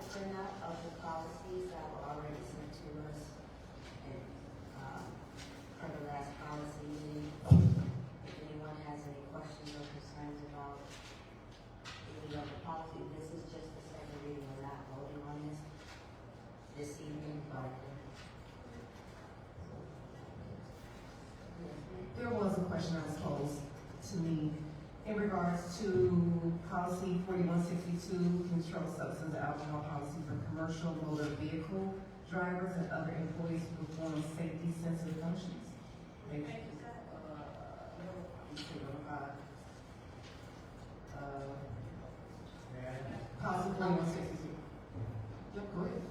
agenda of the policies that were already sent to us and, for the last policy meeting. If anyone has any questions or concerns about any of the policy, this is just the second reading. We're not voting on this evening, but There was a question that was posed to me in regards to policy 4162, controlled substance and alcohol policy for commercial motor vehicle drivers and other employees who perform safety sensitive functions. Policy 4162. Yep, go ahead.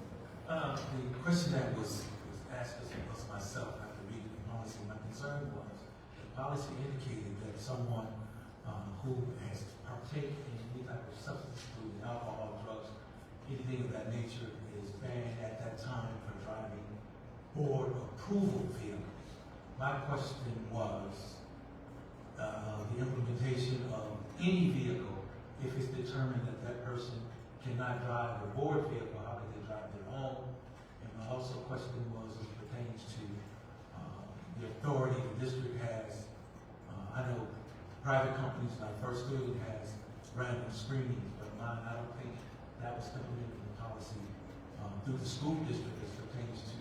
The question that was asked was myself after reading the policy. My concern was the policy indicated that someone who has partaken in any type of substance, including alcohol, drugs, anything of that nature, is banned at that time for driving board approval vehicles. My question was the implementation of any vehicle if it's determined that that person cannot drive a board vehicle, how can they drive their own? And my also question was, as pertains to the authority the district has. I know private companies like First Student has random screenings, but mine, I don't think that was implemented in the policy through the school district as pertains to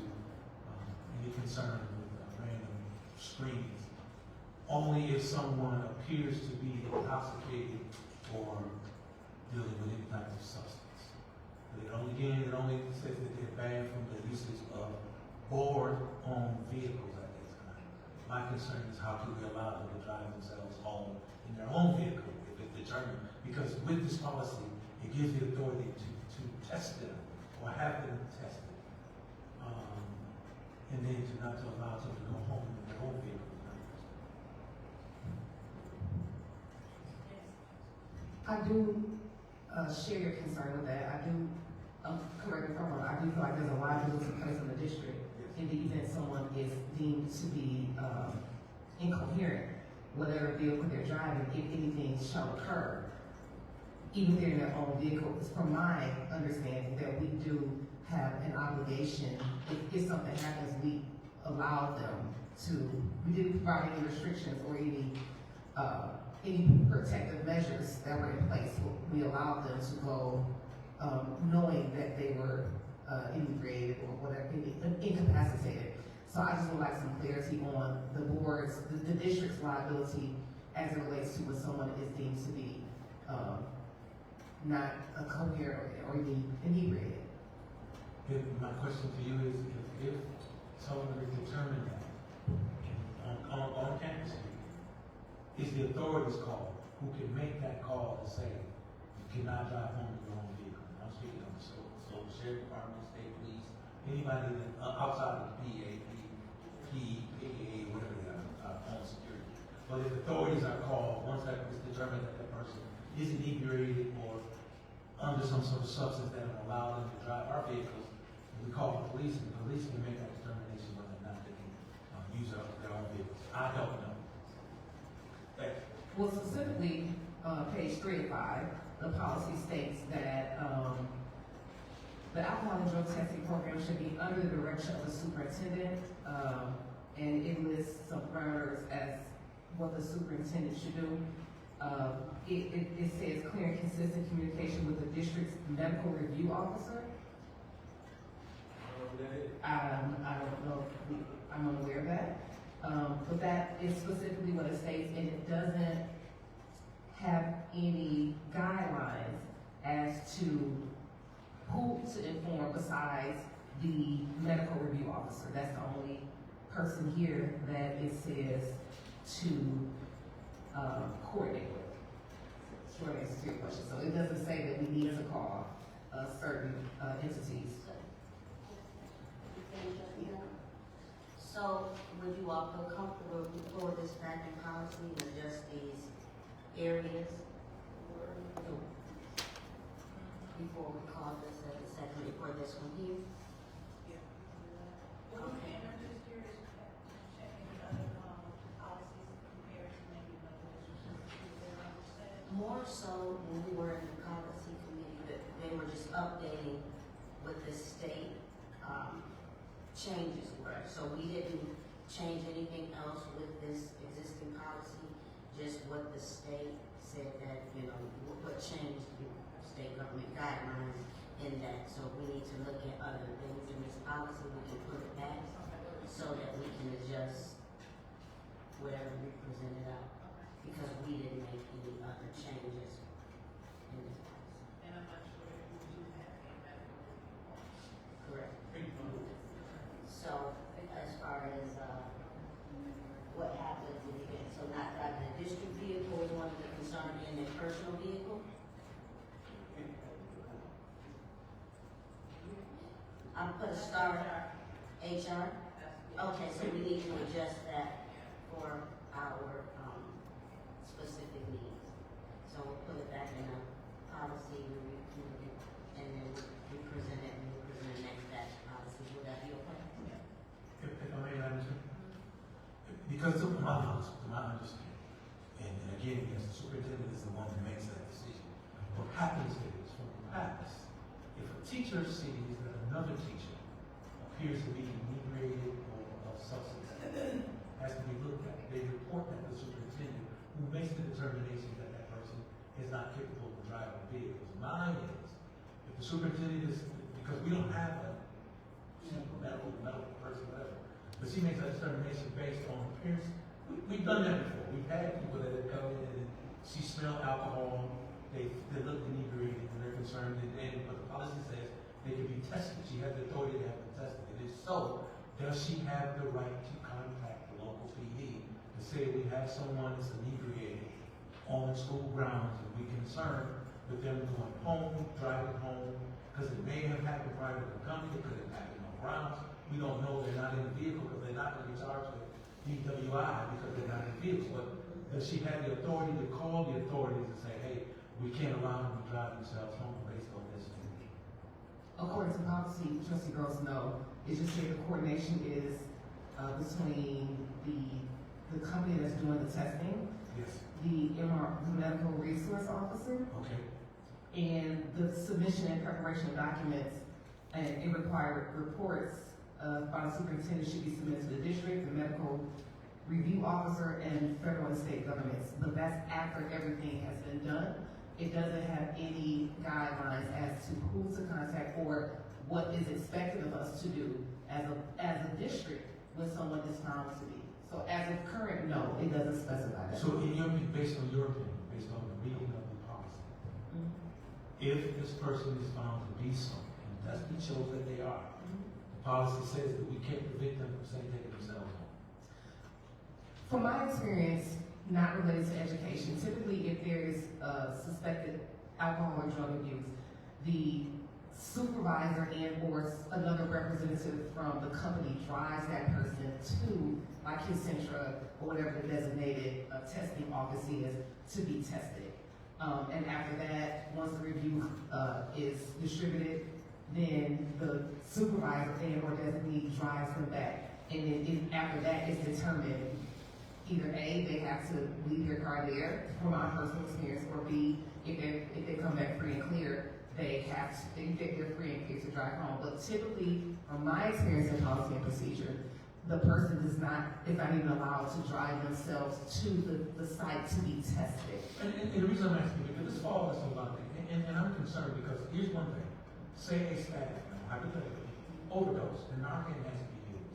any concern with random screenings. Only if someone appears to be intoxicated or dealing with any type of substance. But it only says that they're banned from the usage of board-owned vehicles at this time. My concern is how can we allow them to drive themselves home in their own vehicle if it's determined? Because with this policy, it gives the authority to test them or have them tested, and then not to allow them to go home in their own vehicle. I do share your concern with that. I do, correct me if I'm wrong, I do feel like there's a liability placed on the district in the event someone is deemed to be incoherent, whatever vehicle they're driving, if anything shall occur, even if they're in their own vehicle. It's from my understanding that we do have an obligation, if something happens, we allow them to, we didn't provide any restrictions or any protective measures that were in place. We allowed them to go knowing that they were inebriated or whatever, incapacitated. So I just would like some clarity on the board's, the district's liability as it relates to when someone is deemed to be not coherent or inebriated. My question to you is, if someone is determined that on campus, is the authorities call who can make that call and say, you cannot drive home in your own vehicle. I'm speaking of the sheriff department, state police, anybody that outside of the PA, whatever they are, home security. But if authorities are called, once that is determined that that person is inebriated or under some sort of substance that will allow them to drive our vehicles, we call the police, and the police can make that determination whether or not they can use their own vehicles. I don't know. Well, specifically, page 3 and 5, the policy states that the alcohol and drug testing program should be under the direction of the superintendent, and it lists some parameters as what the superintendent should do. It says clear and consistent communication with the district's medical review officer. I don't know if I'm unaware of that. But that is specifically what it states, and it doesn't have any guidelines as to who to inform besides the medical review officer. That's the only person here that it says to coordinate with. Short answer to your question. So it doesn't say that we need to call certain entities. So would you all feel comfortable if we pull this back in policy and adjust these areas before we call this as a second for this one here? Yeah. Okay. And I'm just curious, checking the other policies compared to maybe other districts. More so when we were in the policy committee, that they were just updating what the state, changes were. So we didn't change anything else with this existing policy, just what the state said that, what changed the state government guidelines in that. So we need to look at other things in this policy, we can put it back so that we can adjust whatever we presented out, because we didn't make any other changes in this policy. And I'm not sure if you do have a medical report. Correct. So as far as, what happens if you get, so not driving a district vehicle is one of the concerns in a personal vehicle? I'll put a star, HR? Okay, so we need to adjust that for our, specific needs. So we'll put it back in the policy, and then we present it, and we present the next batch policy. Would that be okay? If I may, Madam Chair. Because to my knowledge, to my understanding, and again, yes, the superintendent is the one who makes that decision. What happens is, from the past, if a teacher sees that another teacher appears to be inebriated or of substance, has to be looked at, they report that to the superintendent, who makes the determination that that person is not capable of driving vehicles. Mine is, if the superintendent is, because we don't have a medical person, whatever, but she makes that determination based on appearance. We've done that before. We've had people that have come in and she smelled alcohol, they looked inebriated and they're concerned, but the policy says they can be tested. She has the authority to have them tested. And if so, does she have the right to contact the local PD to say we have someone that's inebriated on the school grounds and we're concerned with them going home, driving home, because it may have happened prior to the company, it could have happened on grounds. We don't know, they're not in the vehicle because they're not going to be charged with DWI because they're not in the vehicle. But does she have the authority to call the authorities and say, hey, we can't allow them to drive themselves home based on this? According to policy, Trustee Gross, no. It's just that the coordination is between the company that's doing the testing, Yes. the medical resource officer, Okay. and the submission and preparation of documents, and it required reports by the superintendent should be submitted to the district, the medical review officer, and federal and state governments. But that's after everything has been done. It doesn't have any guidelines as to who to contact or what is expected of us to do as a district when someone is found to be. So as of current, no, it doesn't specify that. So in your, based on your opinion, based on the reading of the policy, if this person is found to be something, and that's what shows that they are, the policy says that we can't prevent them from saying taking themselves home. From my experience, not related to education, typically if there is suspected alcohol or drug abuse, the supervisor and or another representative from the company drives that person to, like Concentra or whatever the designated testing office is, to be tested. And after that, once the review is distributed, then the supervisor and or designee drives them back. And then after that, it's determined either A, they have to leave their car there, from my personal experience, or B, if they come back free and clear, they're free and clear to drive home. But typically, from my experience in policy and procedure, the person is not even allowed to drive themselves to the site to be tested. And the reason I'm asking, because this falls on a lot of things, and I'm concerned because here's one thing. Say a staff member, hypothetically, overdose, and Narcan has to be used.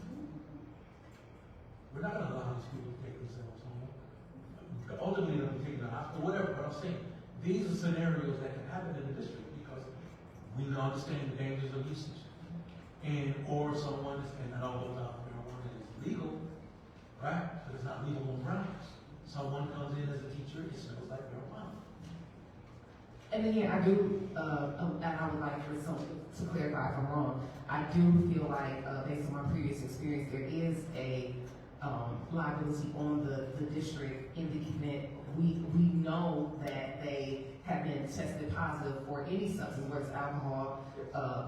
We're not going to allow these people to take themselves home. Ultimately, they'll be taken to the hospital, whatever, but I'm saying, these are scenarios that can happen in the district because we understand the dangers of usage. And, or someone is, and although marijuana is legal, right, but it's not legal on grounds. Someone comes in as a teacher, it smells like marijuana. And then, I do, and I would like for someone to clarify if I'm wrong, I do feel like, based on my previous experience, there is a liability on the district in the event we know that they have been tested positive for any substance, whether it's alcohol,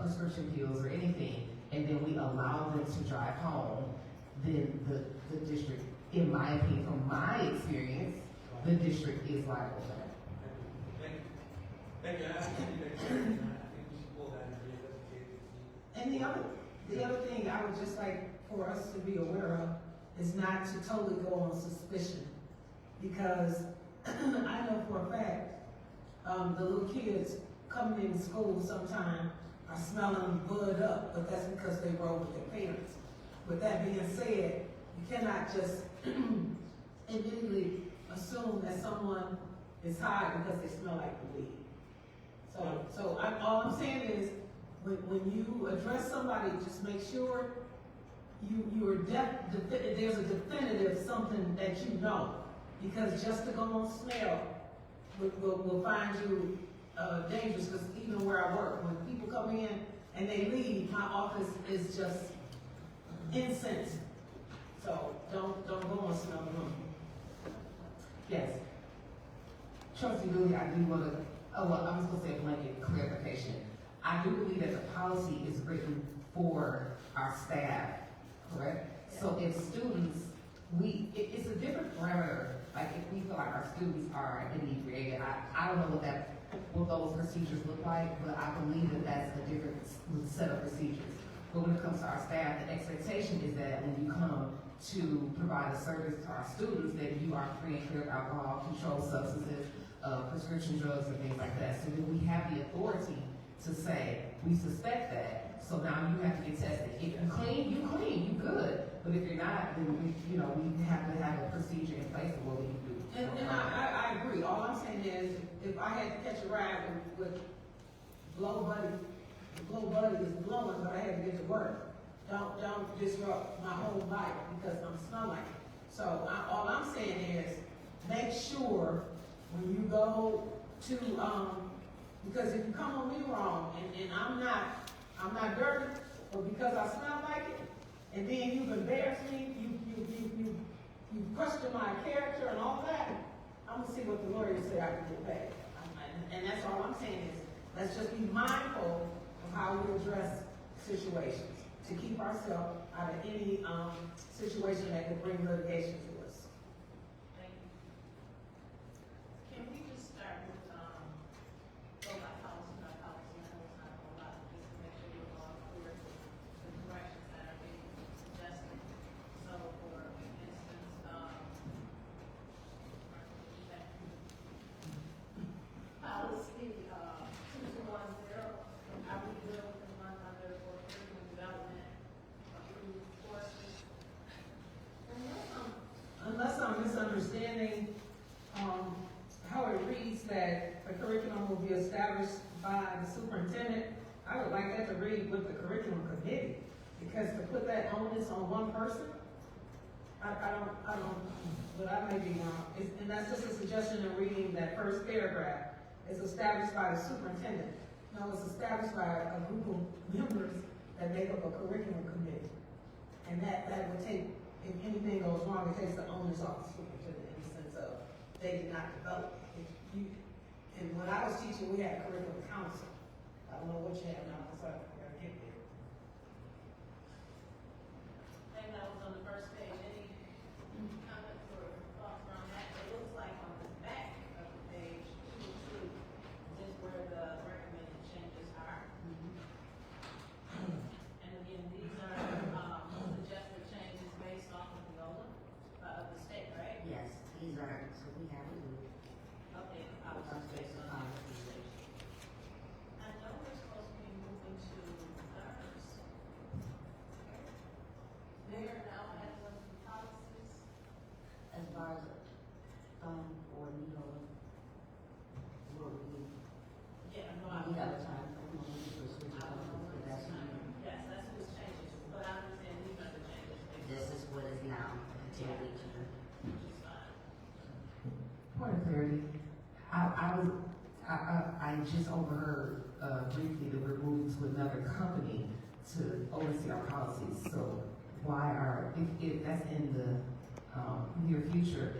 prescription pills, or anything, and then we allow them to drive home, then the district, in my opinion, from my experience, the district is liable for that. Thank you. Thank you. I think we should pull that and reinvestigate it, see And the other thing I would just like for us to be aware of is not to totally go on suspicion. Because I know for a fact, the little kids coming into school sometime are smelling bud up, but that's because they roll with their parents. With that being said, you cannot just immediately assume that someone is high because they smell like the weed. All I'm saying is, when you address somebody, just make sure there's a definitive something that you know. Because just to go on smell will find you dangerous, because even where I work, when people come in and they leave, my office is just incense. So don't go on smell the room. Yes. Trustee Dooley, I do want to, I was going to say a blanket clarification. I do believe that the policy is written for our staff, correct? So if students, it's a different parameter. Like if we feel like our students are inebriated, I don't know what those procedures look like, but I believe that that's a different set of procedures. But when it comes to our staff, the expectation is that when you come to provide a service to our students, that you are free and clear of alcohol, controlled substances, prescription drugs, and things like that. So then we have the authority to say, we suspect that, so now you have to get tested. If you're clean, you good. But if you're not, then we have to have a procedure in place of what we can do. And I agree. All I'm saying is, if I had to catch a ride with Blow Buddy, the Blow Buddy is blowing, but I had to get to work. Don't disrupt my whole life because I'm smelling. So all I'm saying is, make sure when you go to, because if you come on me wrong and I'm not dirty, or because I smell like it, and then you've embarrassed me, you question my character and all that, I'm gonna see what the lawyers say I can get paid. And that's all I'm saying is, let's just be mindful of how we address situations to keep ourselves out of any situation that could bring litigation to us. Thank you. Can we just start with, go by policy, I know it's not a whole lot, just to make sure we're all clear with the corrections that are being suggested. So for instance, policy, 2210, are we good with the one under for curriculum development, approved courses? Unless I'm misunderstanding, how it reads that the curriculum will be established by the superintendent, I would like that to read with the curriculum committee, because to put that onus on one person, I don't, but I may be wrong. And that's just a suggestion in reading that first paragraph. It's established by the superintendent. No, it's established by a group of members that make up a curriculum committee. And that would take, if anything goes wrong, it takes the onus off the superintendent in the sense of they did not develop. And when I was teaching, we had a curriculum council. I don't know what you have now, so I gotta get there. I think that was on the first page. Any comments or thoughts around that? It looks like on the back of the page, 2 is where the recommended changes are. And again, these are, suggested changes based off of the OLA, of the state, right? Yes, these are, so we have to do. Okay, I was just based on the state. I know we're supposed to be moving to others. There now has some policies. As far as or needle, Yeah, no, I. we have a time for switch I out, don't know but what that's, it's time. Yes, that's what's changes, but I understand these are the changes. this is what is now until we can. Which is fine. Point of clarity, I just overheard briefly that we're moving to another company to oversee our policies. So why if that's in the near future,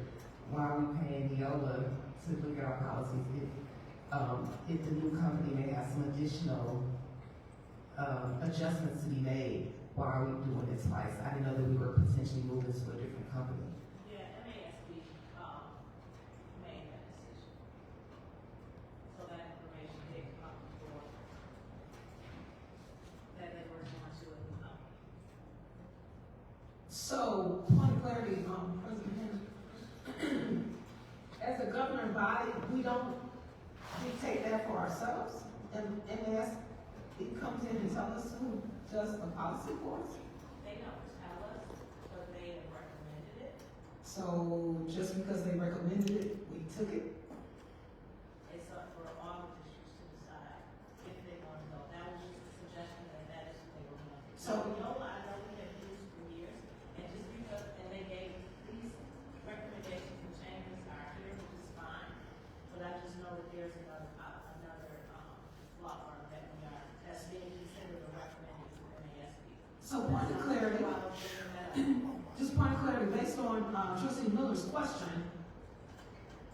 why are we paying Neola to look at our policies? If the new company may have some additional adjustments to be made, why are we doing this twice? I didn't know that we were potentially moving to a different company. Yeah, MASB, made that decision. So that information did come before, that they were So, point of clarity, President Henry, as a governing body, we don't dictate that for ourselves. And as it comes in and tells us who does the policy for us. They don't tell us, but they have recommended it. So, just because they recommended it, we took it. It's up for all the districts to decide if they want to go. That was just a suggestion that is what they were going to do. So- NEOLA, I know we have used for years, and just because, and they gave these recommendations and changes are here, which is fine. But I just know that there's another law firm that we are, that's being considered or recommended for MASB. So, point of clarity, just point of clarity, based on Trustee Miller's question,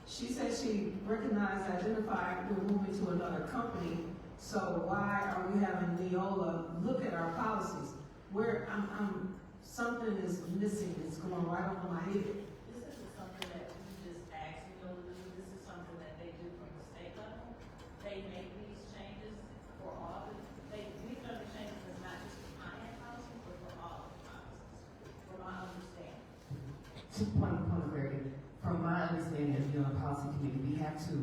she said she recognized, identified, we're moving to another company, so why are we having Neola look at our policies? Where, something is missing, it's going right over my head. This isn't something that we just ask NEOLA to do, this is something that they do from the state level. They make these changes for all the, these are the changes that's not just for finance policy, but for all the policies, from my understanding. To point of clarity, from my understanding of the policy committee, we have to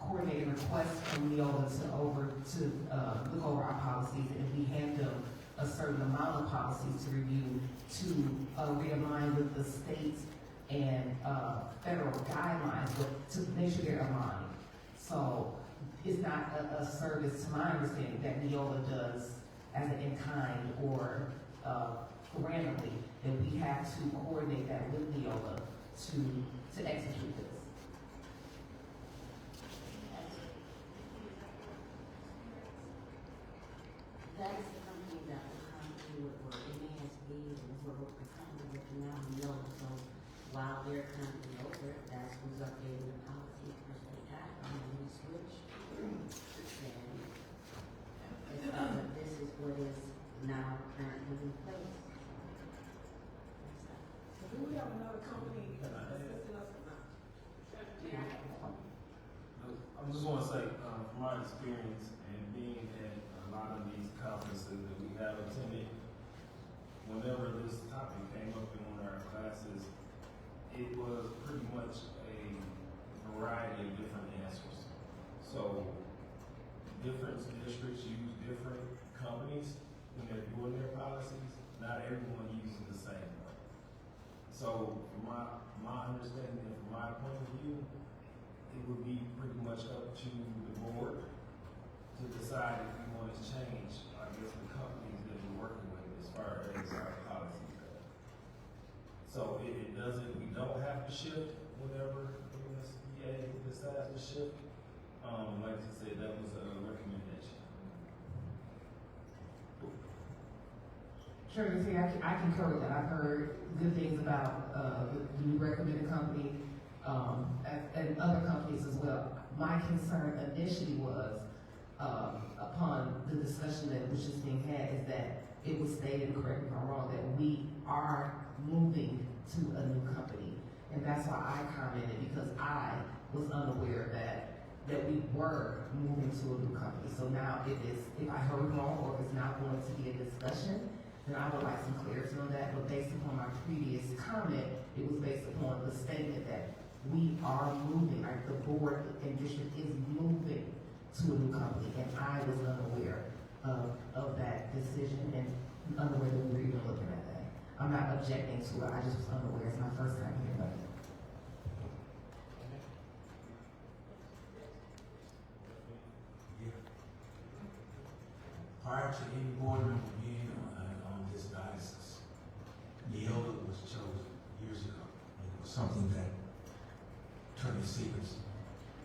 coordinate a request from Neola to look over our policies, and we hand them a certain amount of policies to review to realign with the states and federal guidelines, but to make sure they're aligned. So it's not a service, to my understanding, that Neola does as an in-kind or randomly, that we have to coordinate that with Neola to execute this. That is the company that will come through with what MASB and what will be coming with now NEOLA. So while they're coming over, that's who's updating the policy for state guidelines, and we switch. Then this is what is now currently in place. So do we have another company assisting us or not? I just want to say, from my experience and being at a lot of these conferences that we have attended, whenever this topic came up in one of our classes, it was pretty much a variety of different answers. So, different districts use different companies when they're doing their policies. Not everyone uses the same one. So, from my understanding and from my point of view, it would be pretty much up to the board to decide if we want to change, I guess, the companies that we're working with as far as our policies go. So it doesn't, we don't have to shift whenever the SBA decides to shift. Like I said, that was a recommendation. Sure, you see, I concur with that. I've heard good things about the new recommended company and other companies as well. My concern initially was, upon the discussion that was just being had, is that it was stated, correct me if I'm wrong, that we are moving to a new company. And that's why I commented, because I was unaware that we were moving to a new company. So now if I heard wrong, or if it's not going to be a discussion, then I would like some clarity on that. But based upon my previous comment, it was based upon the statement that we are moving, like the board and district is moving to a new company, and I was unaware of that decision and unaware that we were even looking at that. I'm not objecting to it, I just was unaware. It's my first time hearing about it. Prior to any board member being on this diocese, Neola was chosen years ago. It was something that Attorney Stevens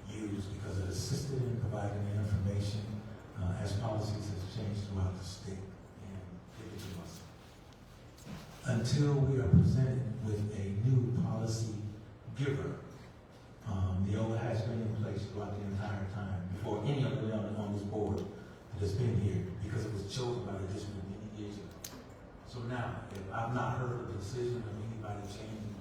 used because it assisted in providing the information as policies has changed throughout the state and give it to us. Until we are presented with a new policy giver, Neola has been in place throughout the entire time before any of the on this board that has been here, because it was chosen by the district many years ago. So now, if I've not heard of the decision of anybody changing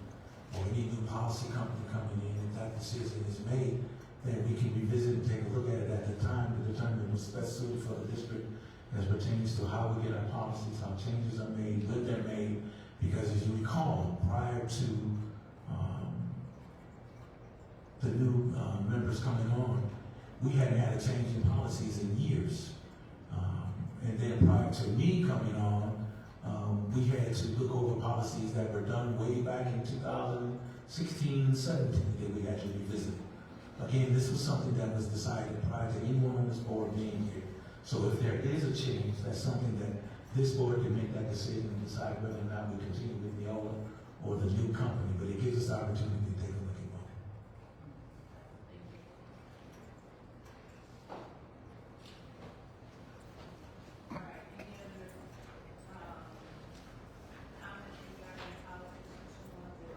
or any new policy company coming in, if that decision is made, then we can revisit and take a look at it at the time to determine what's best suited for the district as pertains to how we get our policies, how changes are made, when they're made. Because as you recall, we hadn't had a change in policies in years. And then prior to me coming on, we had to look over policies that were done way back in 2016, 17 that we had to revisit. Again, this was something that was decided prior to anyone on this board being here. So if there is a change, that's something that this board can make that decision and decide whether or not we continue with the old or the new company, but it gives us the opportunity to take a look at both. All right, any other, comments regarding policy 2210?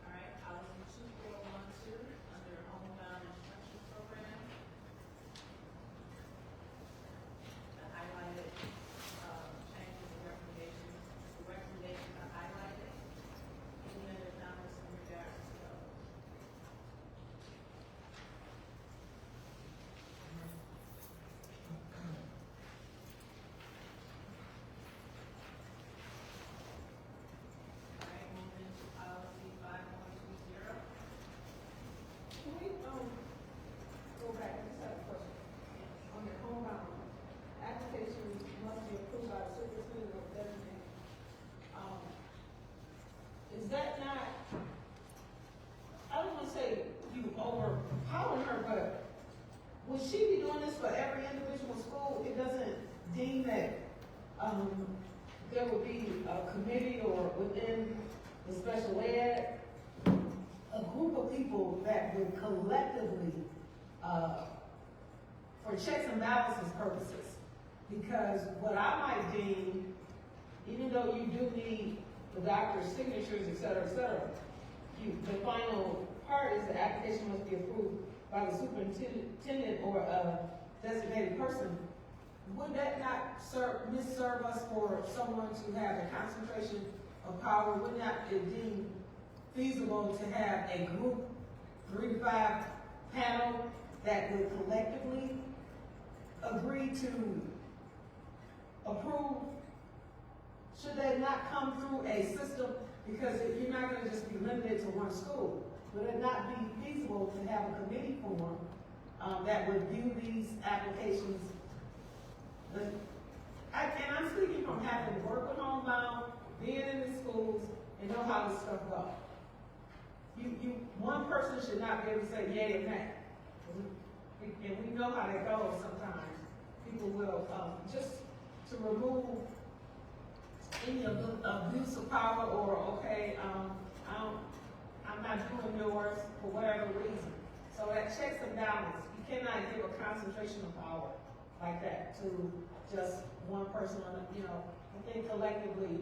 All right, policy 2412, under homebound instruction program. The highlighted, changes and recommendations, the recommendations are highlighted. Any other comments in regards to those? All right, moving to policy 5120. Can we, go back, I just have a question. On the homebound, application must be approved by the superintendent or designate. Is that not, I don't wanna say you overpowering her, but would she be doing this for every individual school? It doesn't deem that, there would be a committee or within the special ed, a group of people that would collectively, for checks and balances purposes. Because what I might deem, even though you do need the doctor's signatures, et cetera, the final part is the application must be approved by the superintendent or a designated person. Would that not misserve us for someone to have a concentration of power? Would not it deem feasible to have a group, 3 to 5 panel that would collectively agree to approve? Should that not come through a system? Because you're not gonna just be limited to one school. Would it not be feasible to have a committee form that would view these applications? And I'm speaking from having worked with homebound, being in the schools, and know how this stuff goes. One person should not be able to say yay and nay. And we know how that goes sometimes. People will, just to remove any abuse of power or, okay, I'm not doing yours for whatever reason. So that checks and balance, you cannot give a concentration of power like that to just one person, I think collectively,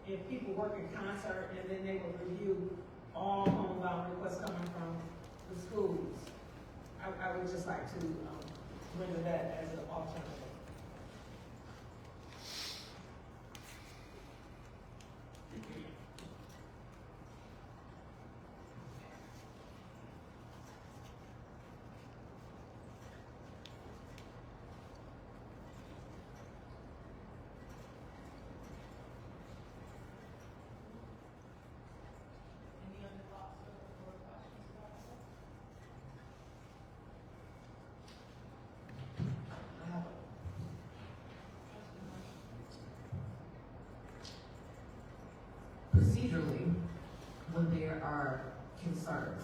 if people work in concert and then they will review all homebound requests coming from the schools. I would just like to render that as an alternative. Any other thoughts or questions about that? Procedurally, when there are concerns,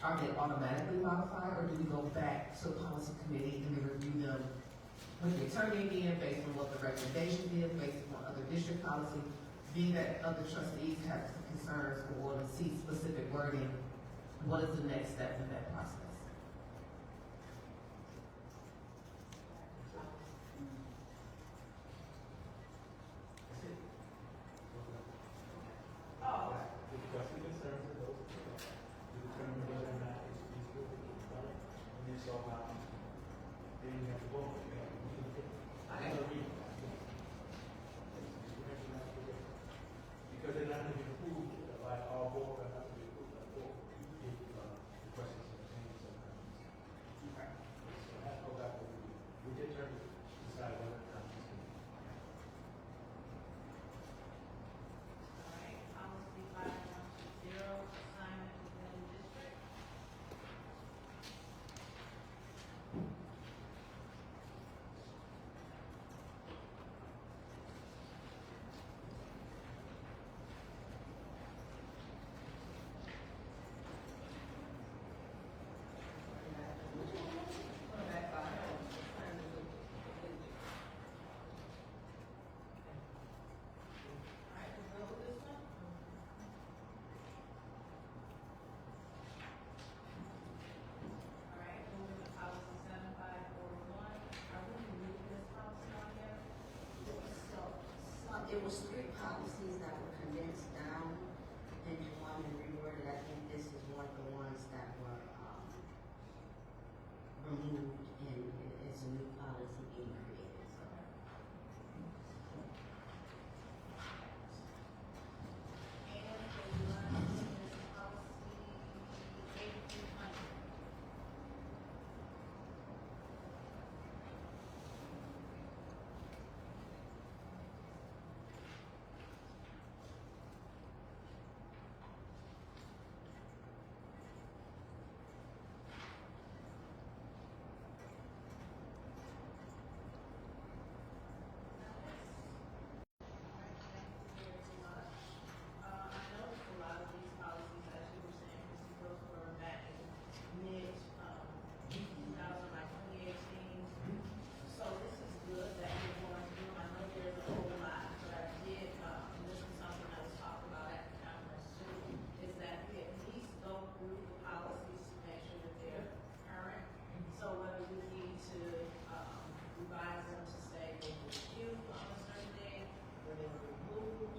are they automatically modified, or do we go back to the policy committee and then review them with the attorney again, based on what the recommendation is, based on other district policy, being that other trustees have some concerns or want to see specific wording, what is the next step in that process? Oh, Discuss the concerns of those to determine whether or not it's feasible to get done. And then so, then you have to vote. You have to read it. Another reading. Because they're not going to be approved by all board, they're not going to be approved by the board. You get, the questions and changes. So It was 3 policies that were condensed down into one and reworded. I think this is one of the ones that were, removed and it's a new policy being created, so. And the last is policy 8300. I noticed a lot of these policies, as you were saying, Mr. Brooks, were back in mid, 2018. So this is good that we're going through. I know there's a whole lot, but I did, and this is something that was talked about at the conference too, is that we at least go through the policies to make sure that they're current. So whether we need to, revise them to say they were reviewed on a certain day, where they were removed,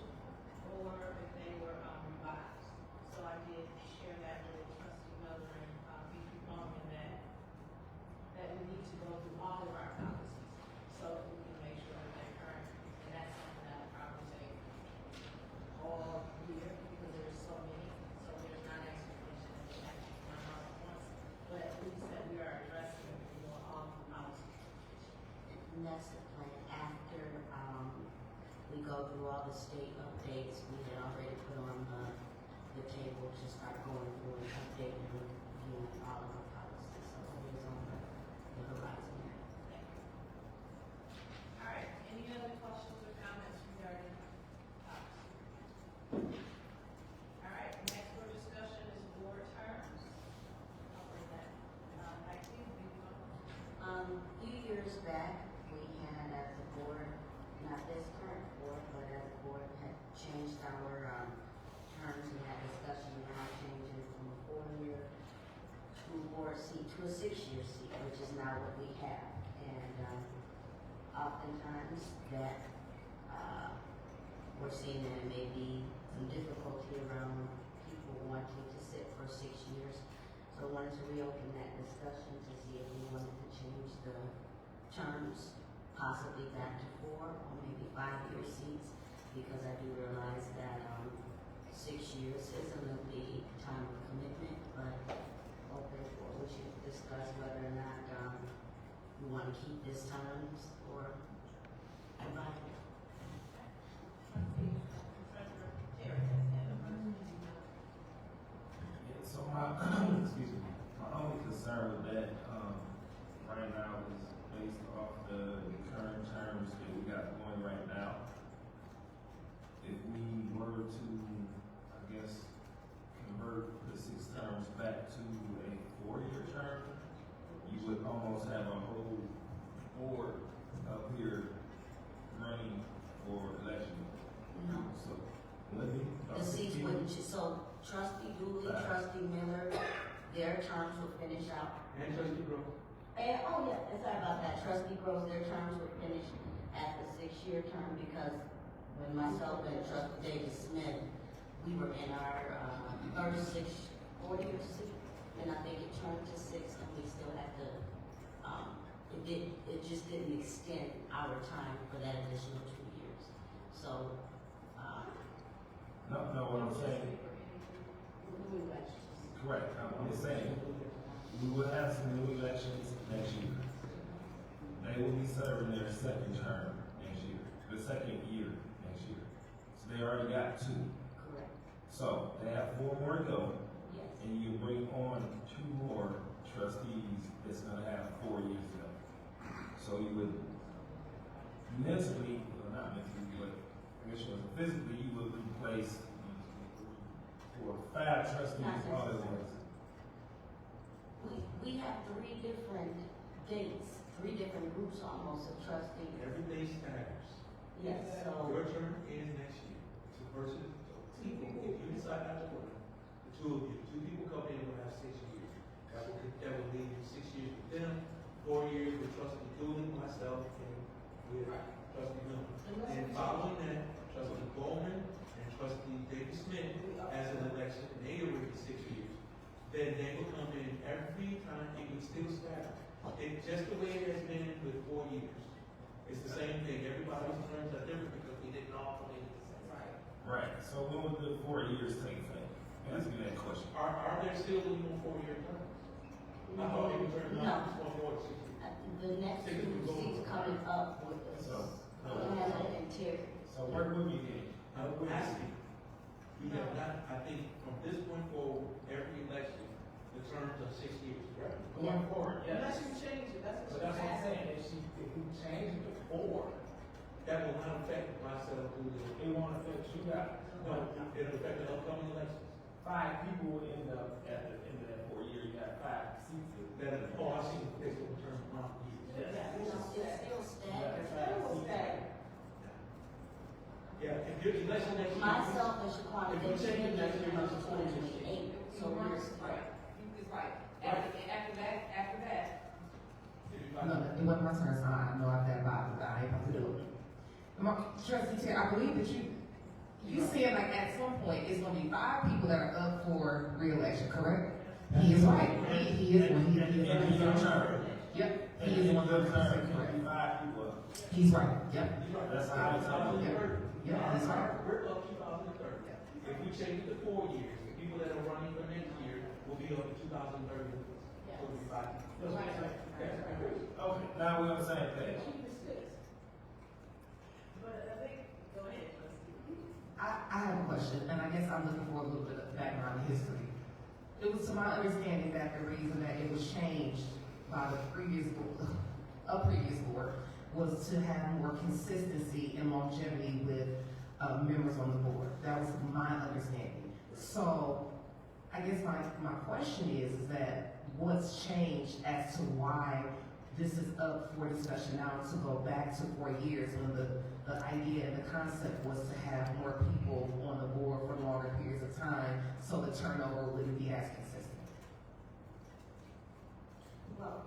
or if they were, revised. So I did share that with trustee Miller and, VP Bowman that we need to go through all of our policies, so that we can make sure that they're current. And that's something that will probably take all year, because there's so many, so there's not expectation that they have to come out at once. But at least that we are addressing, all the policies. And that's the plan. After, we go through all the state updates, we had already put on the table to start going through and updating and reviewing all of our policies. So it is on the horizon. All right, any other questions or comments regarding policy? All right, next for discussion is board terms. I'll bring that, back to you, VP Bowman. A few years back, we had as a board, not this current board, but as a board, had changed our, terms and had discussion around changing from a 4-year school board seat to a 6-year seat, which is now what we have. And, oftentimes that, we're seeing that there may be some difficulty around people wanting to sit for 6 years. So I wanted to reopen that discussion to see if we wanted to change the terms, possibly back to 4 or maybe 5-year seats, because I do realize that, 6 years is a lengthy time of commitment, but open for, we should discuss whether or not, we want to keep this terms or revise it. Trustee Treasurer Terry has had a motion. Yeah, so my, excuse me, my only concern with that, right now is based off the current terms that we got going right now. If we were to, I guess, convert the 6 terms back to a 4-year term, you would almost have a whole board up here running for election. No. So, let me. The seats wouldn't, so trustee Dooley, Right. trustee Miller, their terms would finish out. And trustee Brooks. And, oh yeah, sorry about that, trustee Groves, their terms would finish at the 6-year term, because when myself and trustee David Smith, we were in our, first 4-year seat, and I think it turned to 6, and we still had to, it just didn't extend our time for that additional 2 years. So, No, what I'm saying, correct, I'm just saying, we will have some new elections next year. They will be serving their 2nd term next year, the 2nd year next year. So they already got 2. correct, So they have 4 more to go, yes. and you bring on 2 more trustees that's gonna have 4 years to go. So you would mentally, well not mentally, but I guess physically, you would replace 4, 5 trustees all at once. We have 3 different dates, 3 different groups almost of trustees. Every day staggers. Yes, so, Your term ends next year. So versus people, if you decide not to work, the 2 of you, 2 people come in and will have 6 years. That will leave you 6 years with them, 4 years with trustee Dooley, myself, and with trustee Miller. And following that, trustee Bowman and trustee David Smith as an election, they were for 6 years. Then they would come in every time, it would still stagger. It, just the way it has been with 4 years. It's the same thing, everybody's terms are different because we didn't all come in at the same time. Right, so when would the 4 years take effect? Ask me that question. Are there still even 4-year terms? I thought they were terms, No. one more 6 years. The next two seats coming up with us. So, We have an interior. so where would we get? I'm asking, we have not, I think from this point forward, every election, the terms are 6 years, correct? Going forward, Unless yes. you change it, that's But what that's you're what I'm asking. saying, if we change it to 4, That will not affect myself through the, it won't affect you guys. no, it'll affect the upcoming elections. 5 people will end up at the end of that 4 year, you got 5 seats. That is, oh, I see, it's a term, not years. Yeah. You know, it's still staggered. Still staggered. Yeah, if your election next year. Myself and Shaquan, If they you change it next year, in it's 2028, so we're Right, you was right. After that, If you no, it wasn't my turn, so I know I've got about it, I ain't about to do it. Trustee Chair, I believe that you said like at some point, it's gonna be 5 people that are up for reelection, correct? He is right, he is one, he is In your one. term. Yep, In he is your 100% term, correct. 5 people. He's right, yep, That's how it's all. yep, that's right. We're up 2030. If we change it to 4 years, the people that are running for next year will be up to 2030. So it'll be 5. That's what I'm saying. Okay, now we're on the same page. Keep it 6. But I think, go ahead, trustee. I have a question, and I guess I'm looking for a little bit of background history. It was to my understanding that the reason that it was changed by the previous board was to have more consistency and longevity with members on the board. That was my understanding. So I guess my question is that what's changed as to why this is up for discussion now to go back to 4 years when the idea and the concept was to have more people on the board for longer periods of time so the turnover wouldn't be as consistent. Well,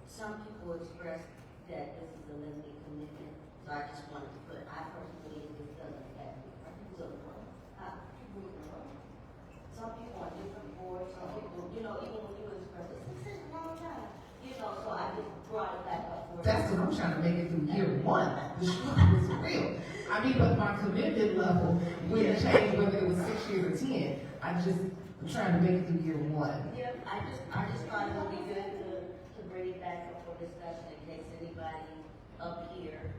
some people express that this is a lengthy commitment, so I just wanted to put, I personally believe this doesn't affect me. People in the room, people in the room. Some people on different boards, some people, you know, even when you express this is a long time, you know, so I just brought it back up for. That's what I'm trying to make it through year 1. The struggle is real. I mean, but my commitment level wouldn't change whether it was 6 years or 10. I'm trying to make it through year 1. Yeah, I just thought it would be good to bring it back up for discussion in case anybody up here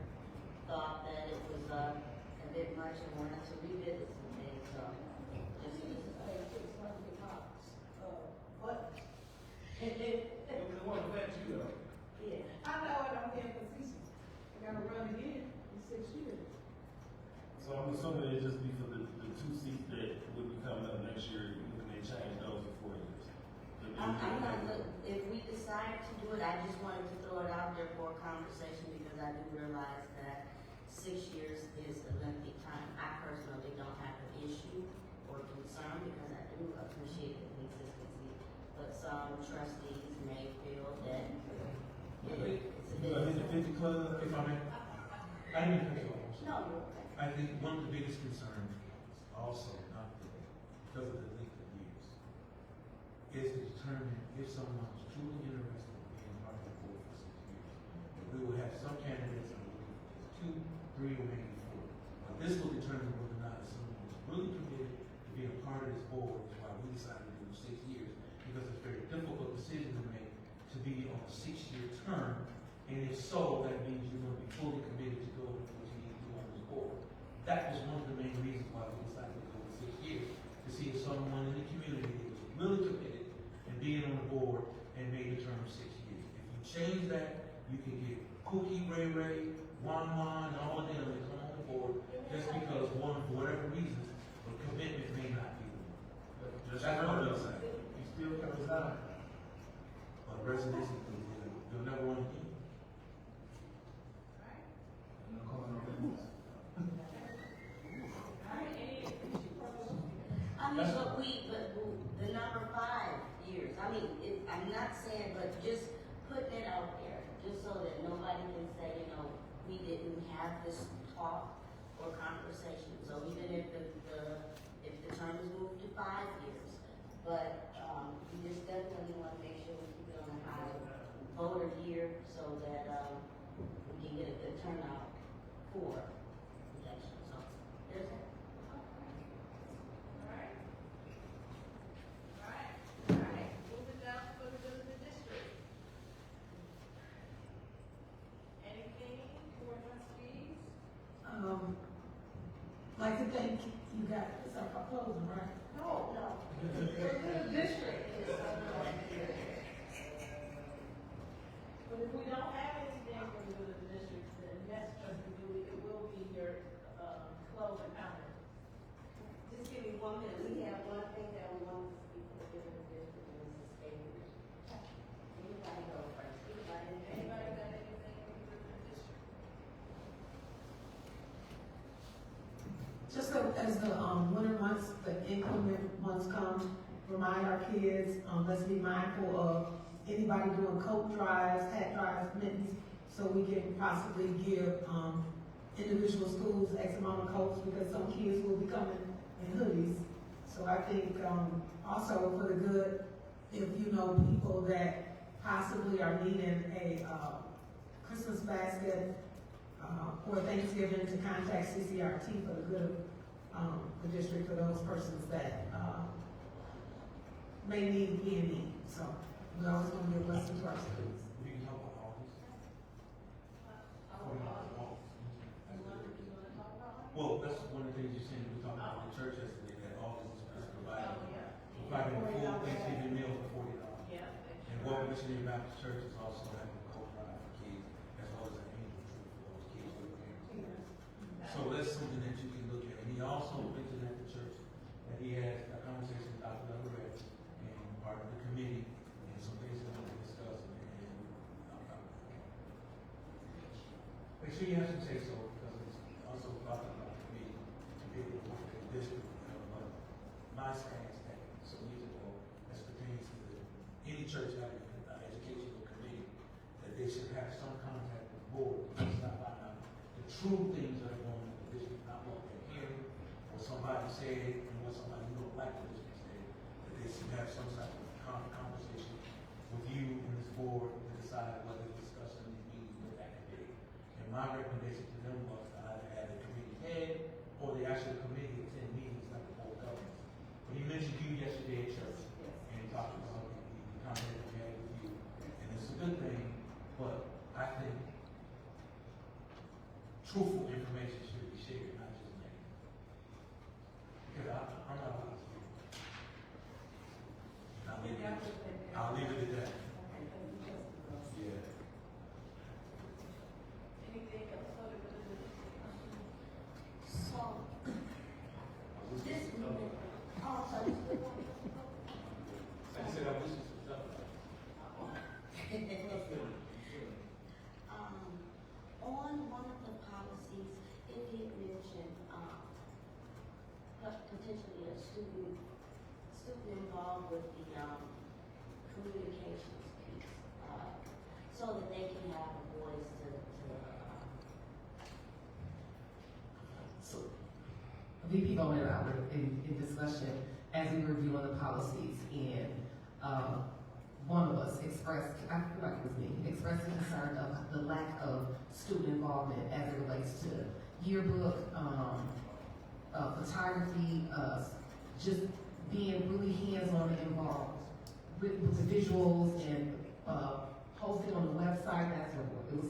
thought that it was a bit much and wanted to revisit some things, so. Just But, It won't affect you though. yeah. I know it, I'm being facetious. I gotta run again in 6 years. So I'm assuming it'd just be for the 2 seats that would be coming up next year, when they change those in 4 years. I'm not, if we decide to do it, I just wanted to throw it out there for a conversation because I do realize that 6 years is a lengthy time. I personally don't have an issue or concern because I do appreciate the consistency, but some trustees may feel that it's a You gonna hit the bit. 50 club? If I may, I didn't think so. No, you're okay. I think one of the biggest concerns also, not because of the length of years, is to determine if someone is truly interested in being part of the board for 6 years. If we will have some candidates that will be 2, 3, or maybe 4. But this will determine whether or not someone is really committed to being a part of this board, which is why we decided to do 6 years, because it's a very difficult decision to make to be on a 6-year term. And if so, that means you're going to be fully committed to doing what you need to do on this board. That was one of the main reasons why we decided to go with 6 years, to see if someone in the community that was really committed and being on the board and made the term 6 years. If you change that, you can get Pookie, Ray Ray, Juan Juan, and all of them that come on the board just because one, for whatever reasons, the commitment may not be there. Just That's what I'm remember, saying. you still can resign. But residency, you'll never run again. I mean, but the number 5 years, I mean, I'm not saying, but just putting it out there, just so that nobody can say, you know, we didn't have have this talk or conversation. So even if if the term is moved to 5 years, but, we just definitely wanna make sure we keep it on a high voter year so that, we can get a good turnout for elections. So there's that. Alright. Alright, moving down for the good of the district. Anything for trustees? Like to thank you guys, it's our closing, right? No, no. For the good of the district. But if we don't have anything for the good of the district, then yes, trustee Julie, it will be your, closing comment. Just give me 1 minute. We have one thing that we want to speak to the good of the district and Mrs. Davis. Anybody go first? Anybody got anything for the good of the district? Just as the, winter months, the inclement months come, remind our kids, let's be mindful of anybody doing coat drives, hat drives, mittens, so we can possibly give, individual schools X amount of coats, because some kids will be coming in hoodies. So I think, also for the good, if you know people that possibly are needing a, Christmas basket, or Thanksgiving, to contact CCRT for the good of, the district, for those persons that, may need to be in need. So we always want to be a blessing to our students. We can talk about all this. Well, that's one of the things you said, we talked about the church yesterday, that all this is provided. Oh, yeah. Providing a full Thanksgiving meal for $40. Yeah. And what Missionary Baptist Church is also having a coat drive for kids, as well as an angel tree for those kids with parents. So that's something that you can look at. And he also mentioned at the church that he had a conversation with Dr. Leverett and part of the committee, and some things that we're discussing. And make sure you have some say so, because it's also talking about the committee to be able to work in the district. But my stance that some years ago, as pertains to any church having an educational committee, that they should have some contact with the board, to stop find out the true things that are going on in the district, not what they're hearing, or somebody said, and what somebody who don't like the district said, that they should have some type of conversation with you and this board to decide whether the discussion in these meetings was that big. And my recommendation to them was to either have a committee head, or the actual committee attend meetings like the board governors. But he mentioned you yesterday at church, and he talked about the contact that we had with you, and it's a good thing, but I think truthful information should be shared, not just negative. Because I'm not allowed to speak. I'll leave it at that. Yeah. Anything else for the good of the district? So, this, oh, so I said I wish this was done. on one of the policies, it did mention, potentially a student involved with the, communications piece, so that they can have a voice So, VP Bowman and I were in discussion as we were reviewing the policies, and, one of us expressed, I feel like it was me, expressed concern of the lack of student involvement as it relates to yearbook, photography, just being really hands-on and involved with the visuals and, posting on the website, that's what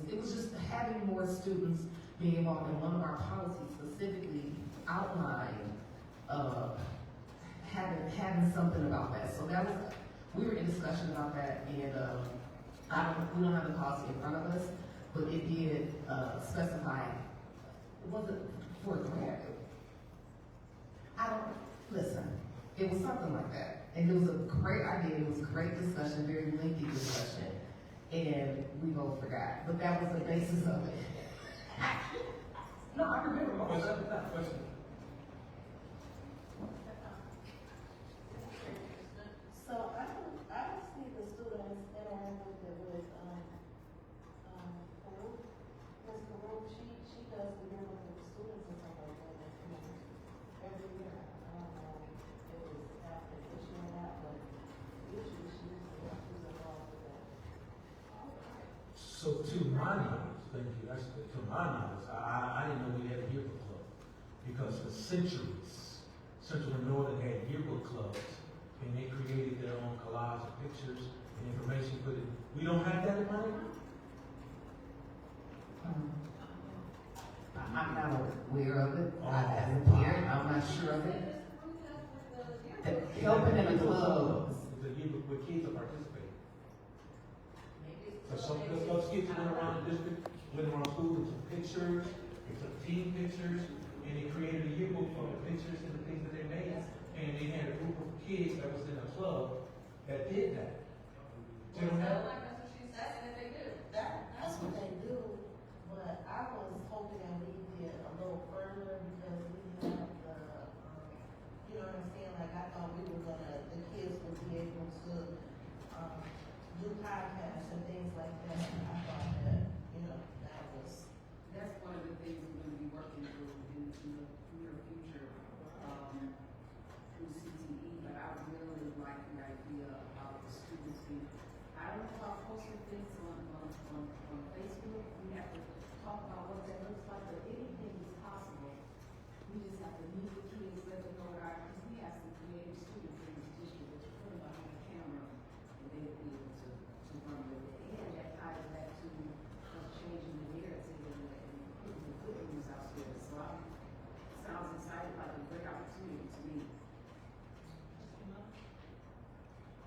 it was just having more students being involved. In one of our policies specifically outlined, having something about that. So that was, we were in discussion about that, and, we don't have the policy in front of us, but it did, specify, was it for grant? Listen, it was something like that, and it was a great idea, it was a great discussion, very lengthy discussion, and we both forgot, but that was the basis of it. No, I remember most of it. Question. So I see the students interacting with, Farouk. Ms. Farouk, she does test the yearbook with the students and stuff like that, you know, every year. I don't know if it's after this year or not, but usually she usually has to involved with that. So to my knowledge, thank you, that's, to my knowledge, I didn't know we had a yearbook club. Because for centuries, Central and Northern had yearbook clubs, and they created their own collage of pictures and information, but we don't have that in mind. I'm not aware of it, as a parent, I'm not sure of it. Helping in the clubs. The yearbook where kids are participating. So some kids went around the district, went around school and took pictures, they took team pictures, and they created a yearbook from the pictures and the things that they made. And they had a group of kids that was in a club that did that. They don't have. That's what they do, but I was hoping that we did a little further because we have the, you know what I'm saying? Like, I thought we were gonna, the kids would be able to, do podcasts and things like that. I thought that, you know, that was. That's one of the things we're gonna be working through in the near future, through CTE, but I really like the idea about the students being, I don't know about posting things on Facebook, we have to talk about what that looks like, but anything is possible. We just have to meet the kids, let them know because we have some creative students in this district, that you put them behind the camera, and they'll be able to run with it, and that ties back to changing the narrative and putting the good news out there, so sounds exciting, like a great opportunity to me.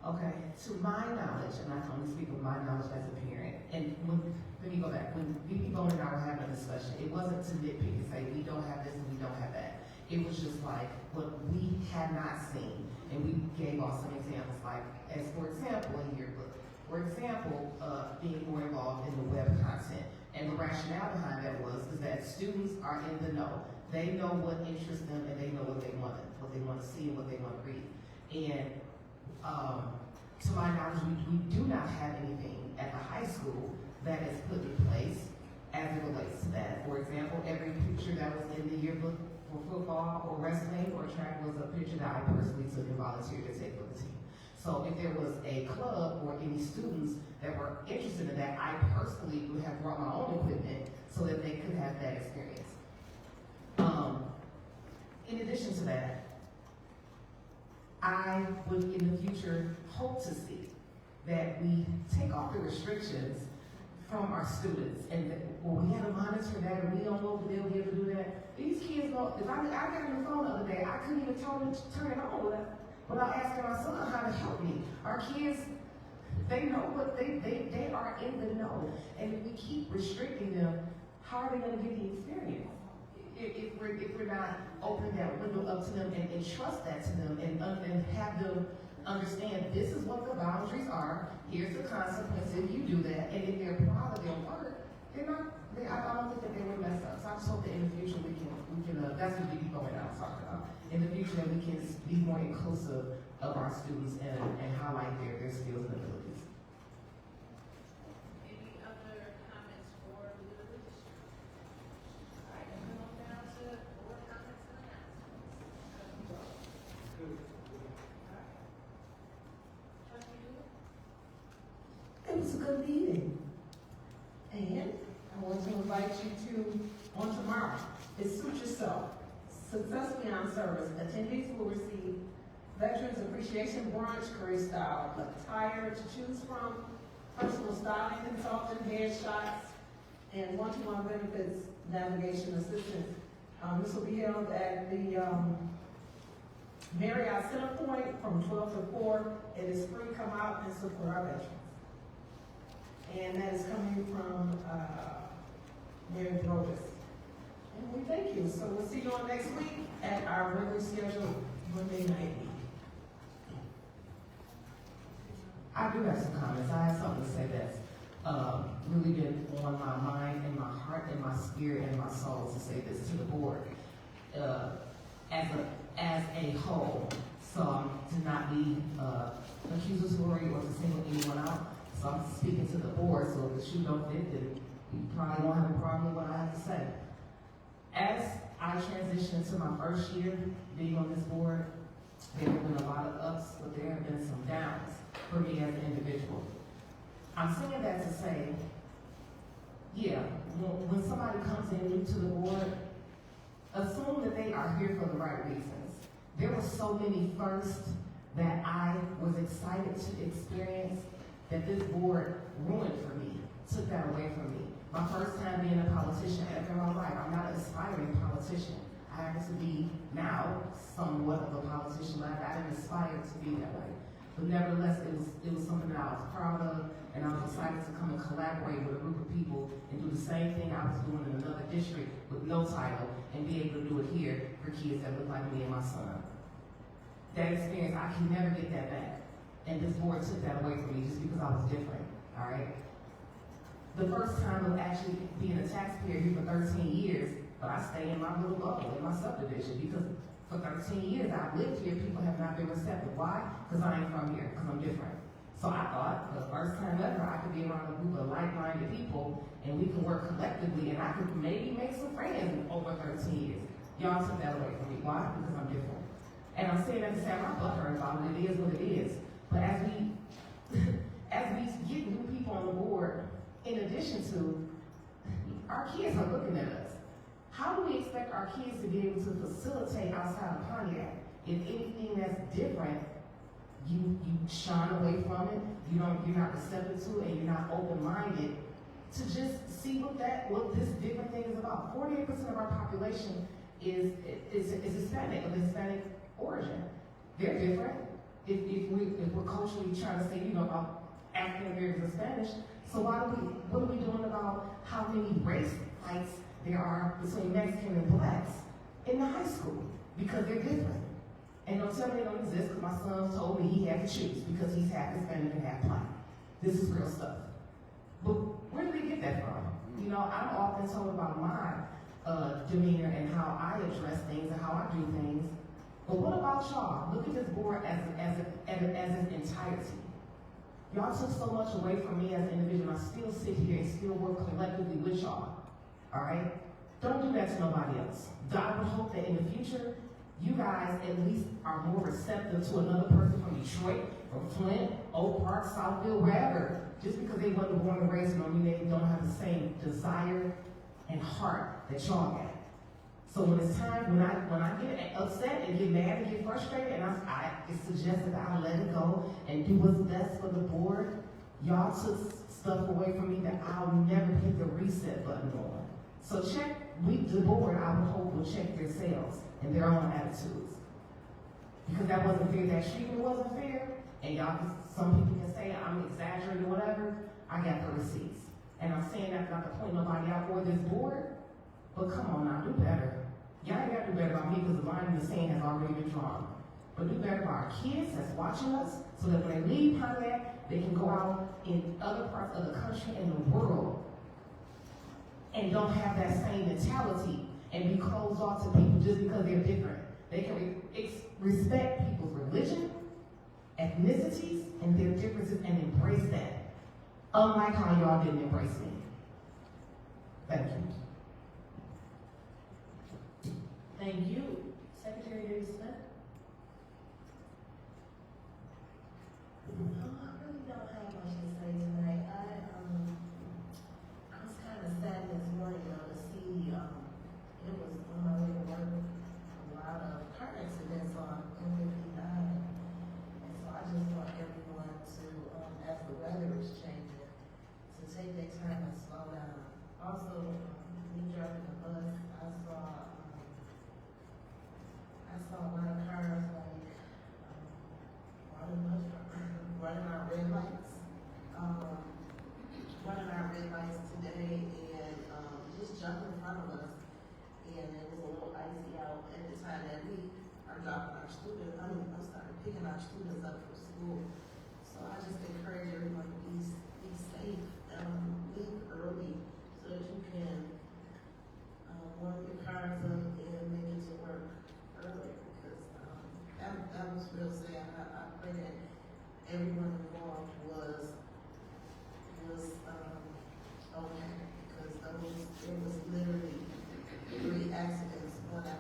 Okay, to my knowledge, and I can only speak of my knowledge as a parent, and let me go back, when VP Bowman and I were having a discussion, it wasn't to nitpick and say, we don't have this and we don't have that. It was just like, what we had not seen, and we gave off some examples, like, as for example, a yearbook. For example, being more involved in the web content. And the rationale behind that was is that students are in the know. They know what interests them and they know what they want to see and what they want to read. And to my knowledge, we do not have anything at the high school that is put in place as it relates to that. For example, every picture that was in the yearbook for football or wrestling or track was a picture that I personally took and volunteered to take for the team. So if there was a club or any students that were interested in that, I personally would have brought my own equipment so that they could have that experience. In addition to that, I would in the future hope to see that we take off the restrictions from our students and that, well, we have to monitor that and we don't know if they'll be able to do that. These kids don't, if I got on the phone the other day, I couldn't even tell them to turn it on without asking my son how to help me. Our kids, they know what they are in the know. And if we keep restricting them, how are they gonna get the experience? If we're not opening that window up to them and trust that to them and have them understand this is what the boundaries are, here's the consequence if you do that, and if they're proud of their work, I don't think that they will mess up. So I just hope that in the future we can that's what we going out talking about. In the future that we can be more inclusive of our students and highlight their skills and abilities. Any other comments for the district? All right, then we'll go down to board comments and announcements. Trustee Lewis? It was a good meeting. And I want to invite you to, on tomorrow, it's Suit Yourself, Successfully on Service. Attendees will receive Veterans Appreciation Brunch, career style attire to choose from, personal styling consultant, headshots, and one-to-one benefits navigation assistance. This will be held at the Marriott Centerpoint from 12 to 4. It is free. Come out and support our veterans. And that is coming from Mary Brogus. And we thank you. So we'll see you on next week at our regularly scheduled Monday night meeting. I do have some comments. I have something to say that's really been on my mind and my heart and my spirit and my soul to say this to the board as a whole. So to not be accusatory or to single anyone out. So I'm speaking to the board. So if the shoe don't fit, then you probably won't have a problem with what I have to say. transitioned to my first year being on this board, there have been a lot of ups, but there have been some downs for me as an individual. I'm saying that to say, yeah, when somebody comes in new to the board, assume that they are here for the right reasons. There were so many firsts that I was excited to experience that this board ruined for me, took that away from me. My first time being a politician ever in my life. I'm not an aspiring politician. I happen to be now somewhat of a politician, but I didn't aspire to be that way. But nevertheless, it was something that I was proud of, and I was excited to come and collaborate with a group of people and do the same thing I was doing in another district with no title, and be able to do it here for kids that look like me and my son. That experience, I can never get that back. And this board took that away from me just because I was different, all right? The first time of actually being a taxpayer here for 13 years, but I stay in my little bubble, in my subdivision, because for 13 years I've lived here, people have not been receptive. Why? Because I ain't from here, because I'm different. So I thought, the first time ever, I could be around a group of like-minded people, and we can work collectively, and I could maybe make some friends over 13 years. Y'all took that away from me. Why? Because I'm different. And I'm saying that to say I'm not butthurt about it. It is what it is. But as we get new people on the board, in addition to, our kids are looking at us. How do we expect our kids to be able to facilitate outside of Pontiac? If anything that's different, you shine away from it, you're not receptive to it, and you're not open-minded to just see what this different thing is about. 48% of our population is Hispanic, of Hispanic origin. They're different. If we're culturally trying to say, about African Americans and Spanish, so what are we doing about how many race fights there are between Mexican and blacks in the high school? Because they're different. And don't tell me they don't exist, because my son told me he had to choose because he's half Hispanic and half black. This is real stuff. But where do they get that from? I'm often told about my demeanor and how I address things and how I do things. But what about y'all? Look at this board as an entirety. Y'all took so much away from me as an individual. I still sit here and still work collectively with y'all. All right? Don't do that to nobody else. I would hope that in the future, you guys at least are more receptive to another person from Detroit, from Flint, Oak Park, Southfield, wherever. Just because they wasn't born and raised, don't mean they don't have the same desire and heart that y'all got. So when it's time, when I get upset and get mad and get frustrated, and it's suggested that I let it go and do what's best for the board, y'all took stuff away from me that I'll never hit the reset button on. So the board, I would hope, will check themselves and their own attitudes. Because that wasn't fair, that treatment wasn't fair, and some people can say I'm exaggerating or whatever, I got the receipts. And I'm saying that not to point nobody out for this board, but come on now, do better. Y'all ain't got to do better about me because the line in the sand has already been drawn. But do better by our kids that's watching us so that when they leave Pontiac, they can go out in other parts of the country and the world and don't have that same mentality and be closed off to people just because they're different. They can respect people's religion, ethnicities, and their differences and embrace that. Unlike how y'all didn't embrace me. Thank you. Thank you. Secretary Davis Smith? I really don't have much to say tonight. I was kind of sad this morning, to see, it was on my way to work, a lot of car accidents on M59. And so I just want everyone to, as the weather is changing, to take their time and slow down. Also, me driving the bus, I saw a lot of cars running our red lights. Running our red lights today and just jumping in front of us. And it was a little icy out at the time that we are dropping our students. Picking our students up from school. So I just encourage everyone to be safe, leave early so that you can warm your cars up and make it to work earlier, because that was real sad. I pray that everyone involved was okay, because there was literally 3 accidents, 1 after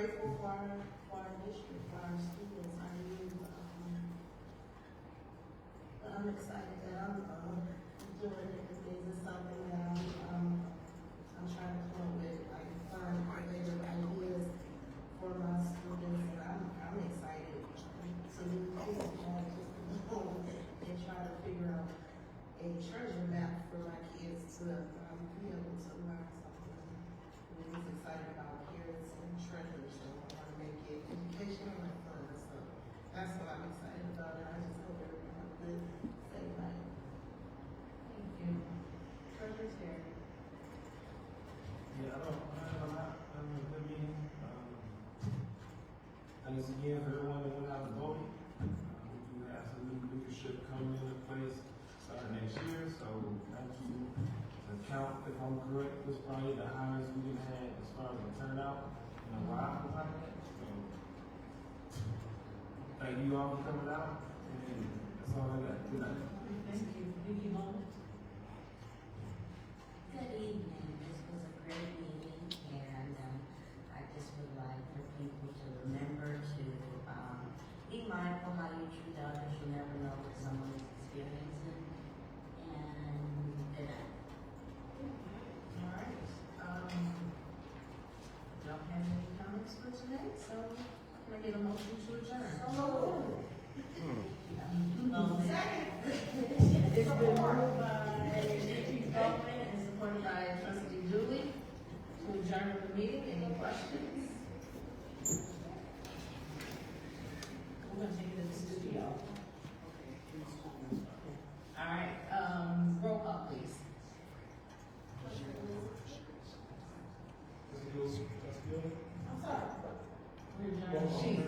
grateful for our district, for our students, our youth. I'm excited that I'm doing it because this is something that I'm trying to come up with, like, find innovative ideas for my students, and I'm excited to move forward and try to figure out a treasure map for my kids to be able to learn something. I'm just excited about kids and treasures, so I want to make it educational and fun, so that's what I'm excited about, and I just hope everyone has a good, safe night. Thank you. Treasurer Terry. Yeah, I have a lot, a good meeting. Thanks again for everyone that went out and voted. We do have some new leadership coming into place starting next year, so thank you. The count, if I'm correct, was probably the highest we've had as far as the turnout in a while. So, thank you all for coming out, and that's all I got. Good night. Thank you. Vicky Mullins. Good evening. This was a great meeting, and I just would like for people to remember to be mindful how you treat others. You never know what someone is experiencing. And good night. All right. Don't have any comments for today, so can I get a motion to adjourn? It's been moved by Trustee Bowman and supported by Trustee Dooley to adjourn the meeting. Any questions? We're gonna take it to the studio. All right, roll call, please. Let's do it. We're adjourned. She's